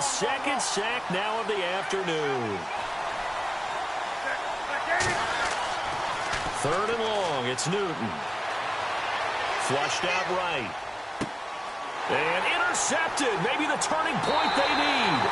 his second sack now of the afternoon. 3rd and long. It's Newton. Flushed out right. And intercepted. Maybe the turning point they need.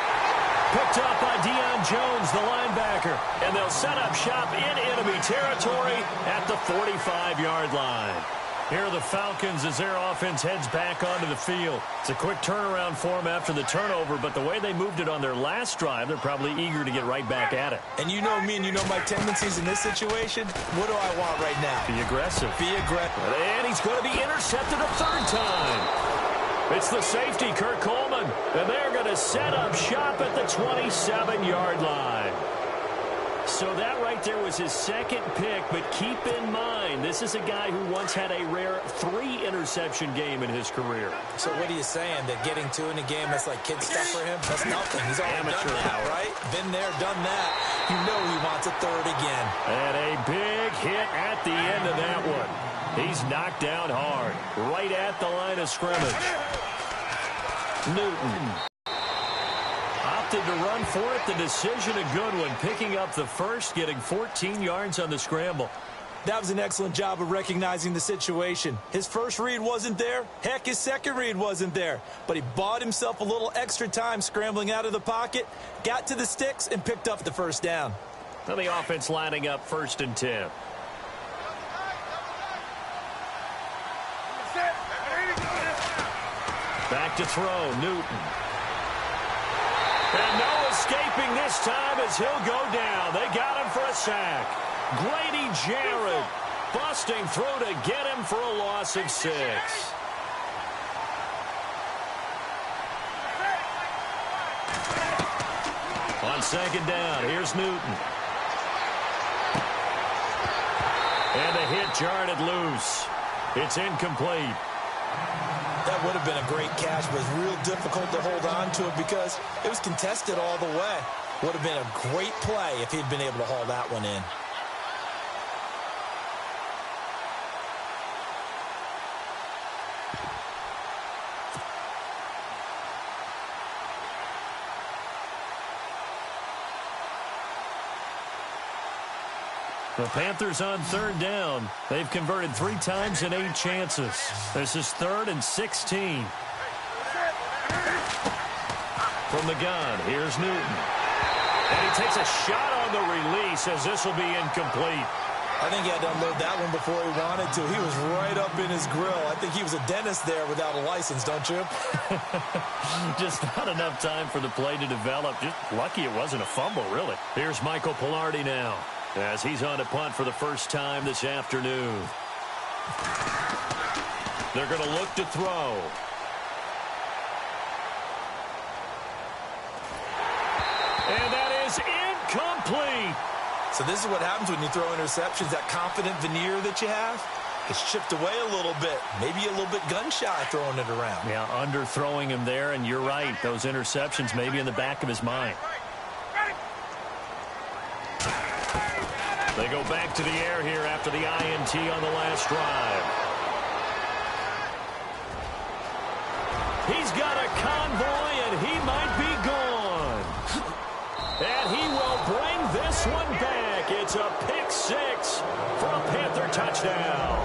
Picked up by Deion Jones, the linebacker. And they'll set up shop in enemy territory at the 45-yard line. Here are the Falcons as their offense heads back onto the field. It's a quick turnaround for them after the turnover, but the way they moved it on their last drive, they're probably eager to get right back at it. And you know me and you know my tendencies in this situation. What do I want right now? Be aggressive. Be aggressive. And he's going to be intercepted a 3rd time. It's the safety, Kurt Coleman, and they're going to set up shop at the 27-yard line. So that right there was his second pick, but keep in mind, this is a guy who once had a rare 3-interception game in his career. So what are you saying, that getting 2 in a game, that's like kid stuff for him? That's nothing. He's already done that, right? Been there, done that. You know he wants a 3rd again. And a big hit at the end of that one. He's knocked down hard, right at the line of scrimmage. Newton opted to run for it. The decision a good one, picking up the first, getting 14 yards on the scramble. That was an excellent job of recognizing the situation. His first read wasn't there. Heck, his second read wasn't there. But he bought himself a little extra time scrambling out of the pocket, got to the sticks, and picked up the first down. Now the offense lining up 1st and 10. Back to throw, Newton. And no escaping this time as he'll go down. They got him for a sack. Grady Jarrett busting through to get him for a loss of 6. On 2nd down, here's Newton. And a hit jarred it loose. It's incomplete. That would have been a great catch, but it's real difficult to hold on to it because it was contested all the way. Would have been a great play if he'd been able to haul that one in. The Panthers on 3rd down. They've converted 3 times in 8 chances. This is 3rd and 16. From the gun, here's Newton. And he takes a shot on the release as this will be incomplete. I think he had to unload that one before he wanted to. He was right up in his grill. I think he was a dentist there without a license, don't you? Just not enough time for the play to develop. Just lucky it wasn't a fumble, really. Here's Michael Pilardi now, as he's on to punt for the first time this afternoon. They're going to look to throw. And that is incomplete. So this is what happens when you throw interceptions. That confident veneer that you have is chipped away a little bit. Maybe a little bit gun-shy throwing it around. Yeah, underthrowing him there, and you're right. Those interceptions may be in the back of his mind. They go back to the air here after the INT on the last drive. He's got a convoy, and he might be gone. And he will bring this one back. It's a pick 6 for a Panther touchdown.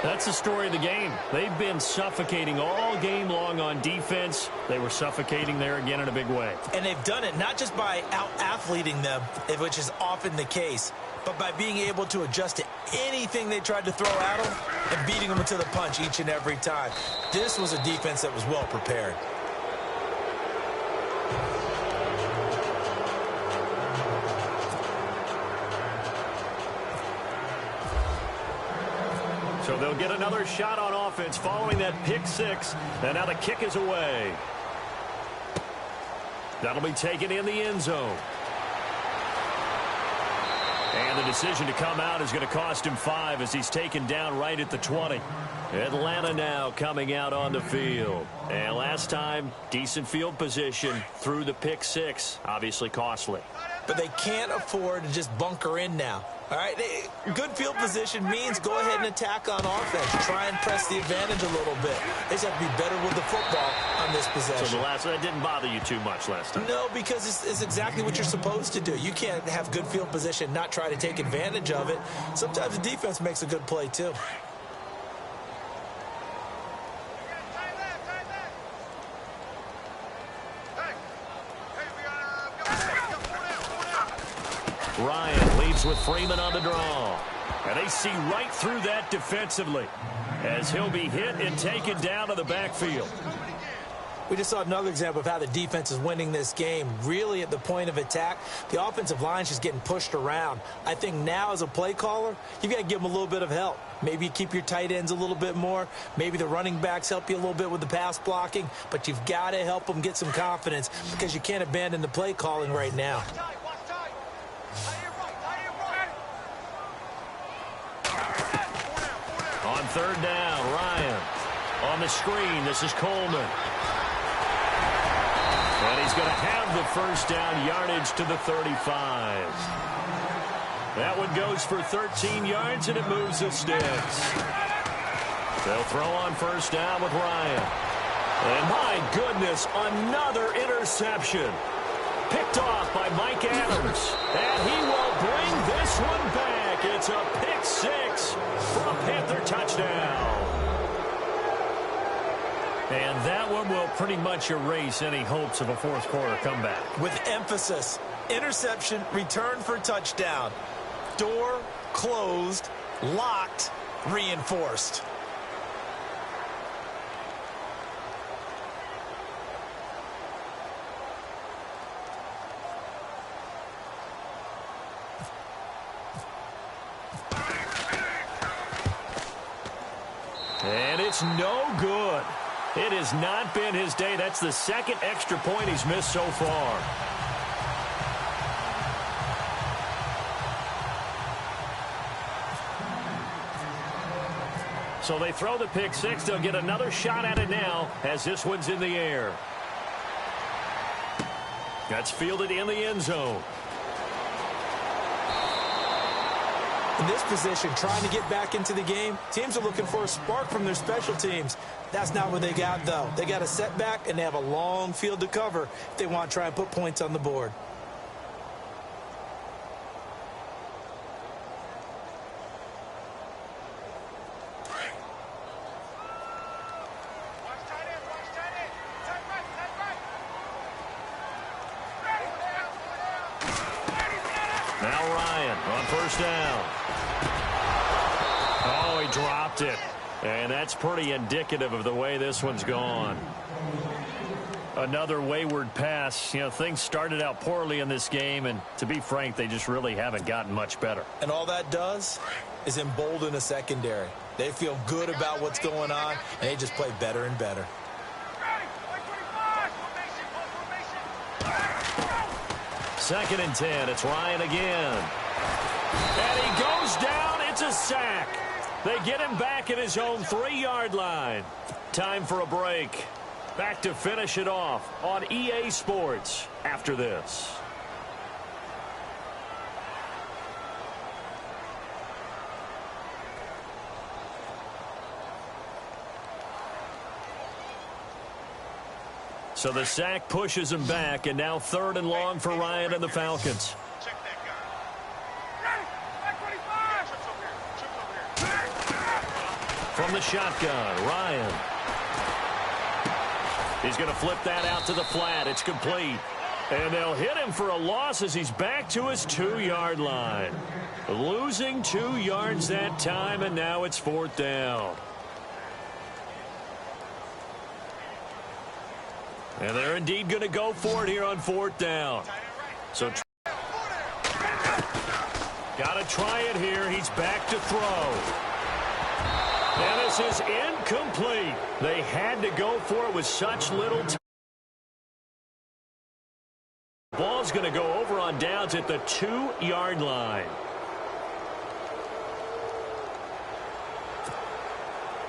That's the story of the game. They've been suffocating all game long on defense. They were suffocating there again in a big way. And they've done it not just by out-athleting them, which is often the case, but by being able to adjust to anything they tried to throw at them and beating them to the punch each and every time. This was a defense that was well prepared. So they'll get another shot on offense following that pick 6. And now the kick is away. That'll be taken in the end zone. And the decision to come out is going to cost him 5 as he's taken down right at the 20. Atlanta now coming out on the field. And last time, decent field position through the pick 6. Obviously costly. But they can't afford to just bunker in now. All right, good field position means go ahead and attack on offense. Try and press the advantage a little bit. They just have to be better with the football on this possession. So the last one didn't bother you too much last time? No, because it's exactly what you're supposed to do. You can't have good field position, not try to take advantage of it. Sometimes the defense makes a good play, too. Ryan leads with Freeman on the draw. And they see right through that defensively as he'll be hit and taken down to the backfield. We just saw another example of how the defense is winning this game. Really at the point of attack, the offensive line's just getting pushed around. I think now as a play caller, you've got to give them a little bit of help. Maybe keep your tight ends a little bit more. Maybe the running backs help you a little bit with the pass blocking. But you've got to help them get some confidence because you can't abandon the play calling right now. On third down, Ryan. On the screen, this is Coleman. And he's going to have the first down yardage to the 35. That one goes for 13 yards, and it moves the sticks. They'll throw on first down with Ryan. And my goodness, another interception. Picked off by Mike Adams. And he will bring this one back. It's a pick six for a Panther touchdown. And that one will pretty much erase any hopes of a fourth quarter comeback. With emphasis, interception, return for touchdown. Door closed, locked, reinforced. And it's no good. It has not been his day. That's the second extra point he's missed so far. So they throw the pick six. They'll get another shot at it now as this one's in the air. That's fielded in the end zone. In this position, trying to get back into the game, teams are looking for a spark from their special teams. That's not what they got, though. They got a setback, and they have a long field to cover if they want to try and put points on the board. Now Ryan on first down. Oh, he dropped it. And that's pretty indicative of the way this one's gone. Another wayward pass. You know, things started out poorly in this game, and to be frank, they just really haven't gotten much better. And all that does is embolden a secondary. They feel good about what's going on, and they just play better and better. Second and 10. It's Ryan again. And he goes down. It's a sack. They get him back at his own 3-yard line. Time for a break. Back to finish it off on EA Sports after this. So the sack pushes him back, and now third and long for Ryan and the Falcons. From the shotgun, Ryan. He's going to flip that out to the flat. It's complete. And they'll hit him for a loss as he's back to his 2-yard line. Losing 2 yards that time, and now it's fourth down. And they're indeed going to go for it here on fourth down. So got to try it here. He's back to throw. And this is incomplete. They had to go for it with such little time. Ball's going to go over on downs at the 2-yard line.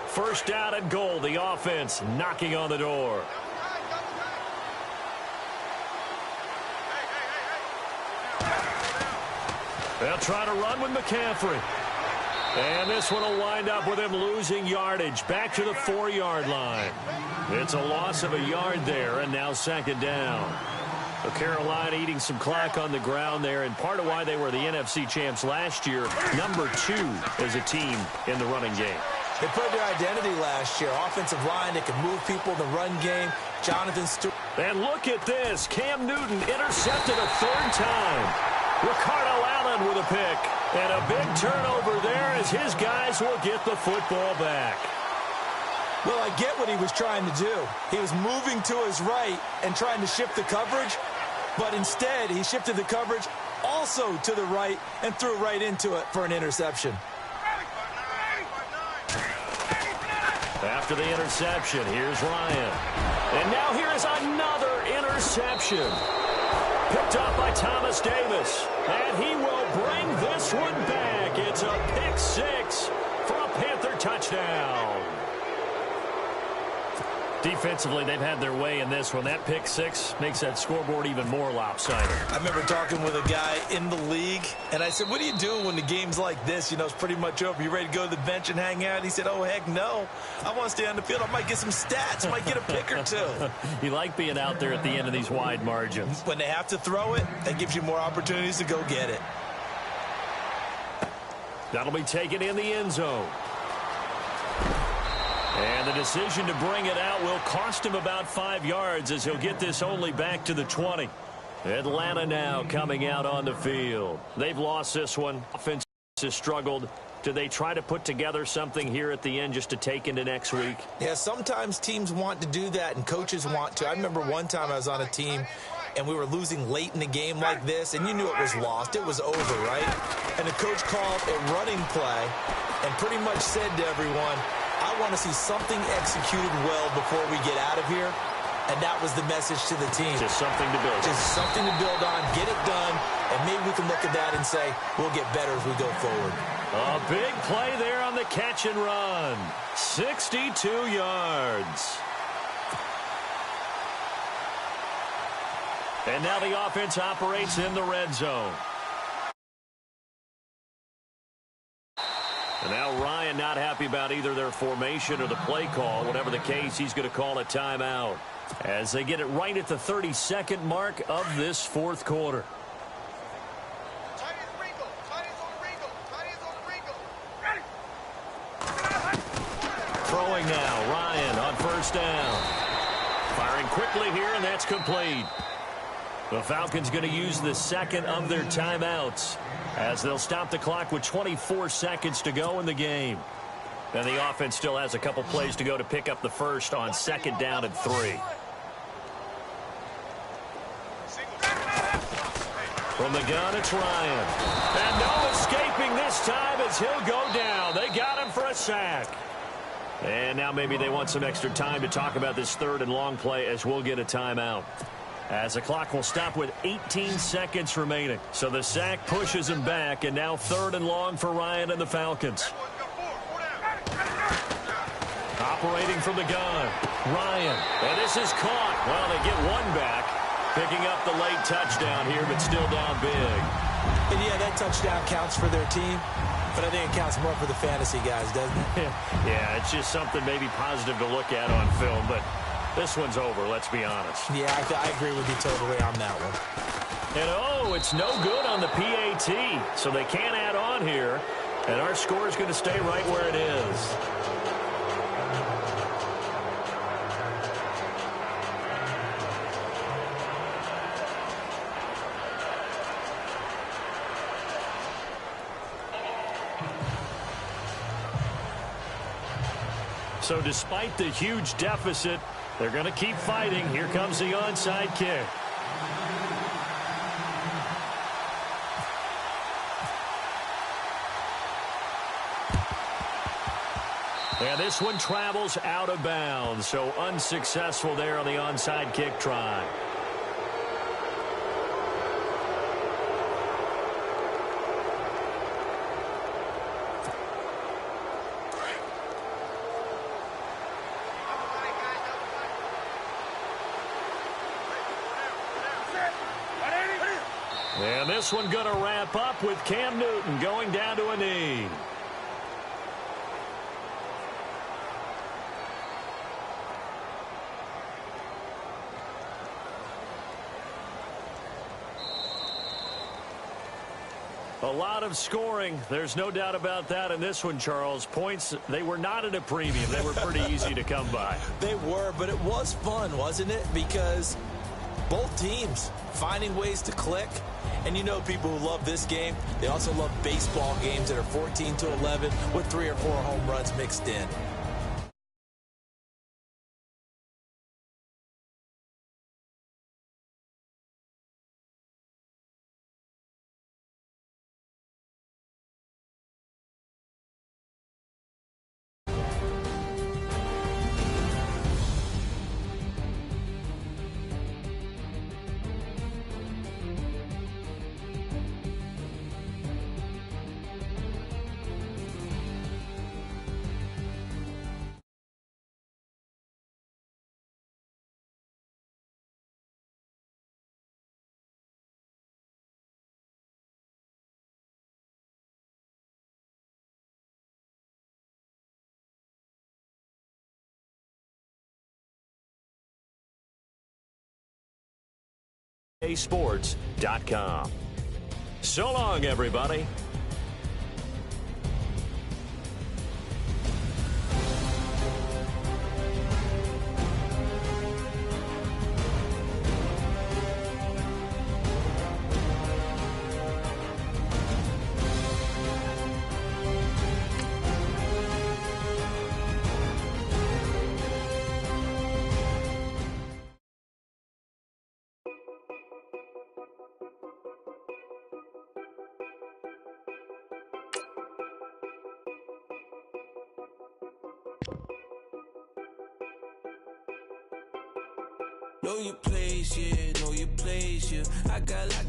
First down and goal. The offense knocking on the door. They'll try to run with McCaffrey. And this one will wind up with him losing yardage back to the 4-yard line. It's a loss of a yard there, and now second down. So Carolina eating some clock on the ground there, and part of why they were the NFC champs last year, number 2 as a team in the running game. They put their identity last year. Offensive line, they can move people in the run game. Jonathan Stewart. And look at this. Cam Newton intercepted a 3rd time. Ricardo Allen with a pick. And a big turnover there as his guys will get the football back. Well, I get what he was trying to do. He was moving to his right and trying to shift the coverage, but instead he shifted the coverage also to the right and threw right into it for an interception. After the interception, here's Ryan. And now here is another interception. Picked up by Thomas Davis. And he will bring this one back. It's a pick 6 for a Panther touchdown. Defensively, they've had their way in this one. That pick 6 makes that scoreboard even more lopsided. I remember talking with a guy in the league, and I said, what do you do when the game's like this? You know, it's pretty much over. You ready to go to the bench and hang out? He said, oh, heck no. I want to stay on the field. I might get some stats. I might get a pick or 2. You like being out there at the end of these wide margins. When they have to throw it, that gives you more opportunities to go get it. That'll be taken in the end zone. And the decision to bring it out will cost him about 5 yards as he'll get this only back to the 20. Atlanta now coming out on the field. They've lost this one. Offense has struggled. Do they try to put together something here at the end just to take into next week? Yeah, sometimes teams want to do that and coaches want to. I remember one time I was on a team and we were losing late in a game like this, and you knew it was lost. It was over, right? And the coach called a running play and pretty much said to everyone, I want to see something executed well before we get out of here. And that was the message to the team. Just something to build on. Just something to build on, get it done, and maybe we can look at that and say, we'll get better as we go forward. A big play there on the catch and run. 62 yards. And now the offense operates in the red zone. And now Ryan not happy about either their formation or the play call. Whatever the case, he's going to call a timeout as they get it right at the 32nd mark of this 4th quarter. Throwing now, Ryan on 1st down. Firing quickly here, and that's complete. The Falcons going to use the 2nd of their timeouts as they'll stop the clock with 24 seconds to go in the game. And the offense still has a couple plays to go to pick up the 1st on 2nd down and 3. From the gun, it's Ryan. And no escaping this time as he'll go down. They got him for a sack. And now maybe they want some extra time to talk about this 3rd and long play as we'll get a timeout. As the clock will stop with 18 seconds remaining. So the sack pushes him back, and now 3rd and long for Ryan and the Falcons. Operating from the gun, Ryan. And this is caught. Well, they get one back. Picking up the late touchdown here, but still down big. And yeah, that touchdown counts for their team, but I think it counts more for the fantasy guys, doesn't it? Yeah, it's just something maybe positive to look at on film, but this one's over, let's be honest. Yeah, I agree with you totally on that one. And oh, it's no good on the PAT, so they can't add on here, and our score is going to stay right where it is. So despite the huge deficit, they're going to keep fighting. Here comes the onside kick. And this one travels out of bounds, so unsuccessful there on the onside kick try. And this one going to wrap up with Cam Newton going down to a knee. A lot of scoring. There's no doubt about that in this one, Charles. Points, they were not at a premium. They were pretty easy to come by. They were, but it was fun, wasn't it? Because both teams finding ways to click. And you know people who love this game, they also love baseball games that are 14-11 with 3 or 4 home runs mixed in. Sports.com. So long, everybody. Know your place, yeah, know your place, yeah. I got like